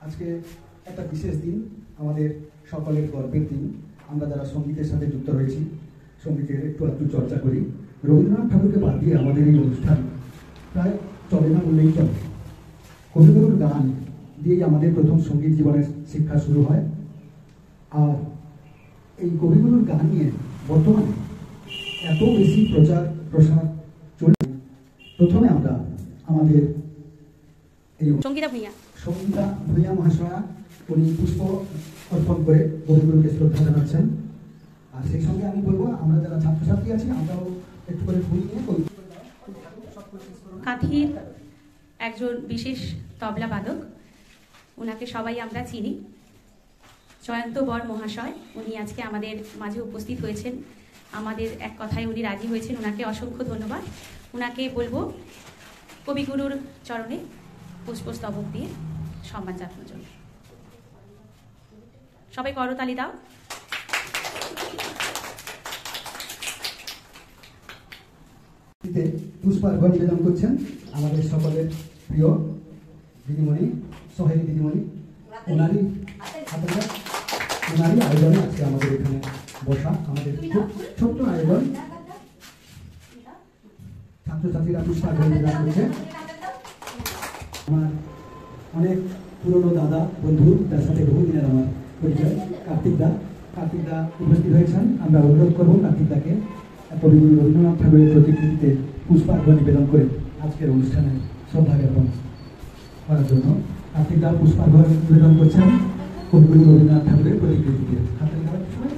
আজকে একটা বিশেষ দিন, আমাদের সকলের গর্বের দিন। আমরা যারা সঙ্গীতের সাথে যুক্ত রয়েছি, সঙ্গীতের একটু চর্চা করি। রবীন্দ্রনাথ ঠাকুরকে বাদ দিয়ে আমাদের এই অনুষ্ঠান প্রায় চলে না বললেই চলে। কবিগুরুর গান দিয়েই আমাদের প্রথম সঙ্গীত জীবনের শিক্ষা শুরু হয়। আর এই কবিগুরুর গান নিয়ে বর্তমানে এত বেশি প্রচার প্রসার চলছে। প্রথমে আমরা আমাদের এই সঙ্গীতা ভূঁইয়া মহাশয়া উনি পুষ্প অর্পণ করে কবিগুরুকে শ্রদ্ধা জানাচ্ছেন। আর সেই সঙ্গে আমি বলবো, আমরা যারা ছাত্রছাত্রী আছি আমরাও একটু করে ফুল নিয়ে কাঁথির একজন বিশেষ তবলা বাদক, ওনাকে সবাই আমরা চিনি, জয়ন্ত বর মহাশয়। উনি আজকে আমাদের মাঝে উপস্থিত হয়েছেন। আমাদের এক কথায় উনি রাজি হয়েছেন, ওনাকে অসংখ্য ধন্যবাদ। ওনাকে বলবো কবিগুরুর চরণে পুষ্পস্তবক দিয়ে সম্মান জানানোর জন্য। সবাই করতালি দাও। পুষ্পার্ঘ্য নিবেদন করছেন আমাদের সকলের প্রিয় দিদিমণি, সোহেলি দিদিমণি। ওনারই আয়োজনে আজকে আমাদের এখানে বসা, আমাদের খুব ছোট্ট আয়োজন। ছাত্রছাত্রীরা পুষ্পার্ঘ্য নিবেদন করছে। আমার অনেক পুরনো দাদা বন্ধু, যার সাথে বহুদিনের আমার পরিচয়, কার্তিক দা উপস্থিত হয়েছেন। আমরা অনুরোধ করবো কার্তিক দাকে কবিগুরু রবীন্দ্রনাথ ঠাকুরের প্রতিকৃতিতে পুষ্পার্ঘ্য নিবেদন করে আজকের অনুষ্ঠানে শ্রদ্ধা জ্ঞাপন করার জন্য। কার্তিক দা পুষ্পার্ঘ্য নিবেদন করছেন কবিগুরু রবীন্দ্রনাথ ঠাকুরের প্রতিকৃতিতে। হাতের খেলার সময়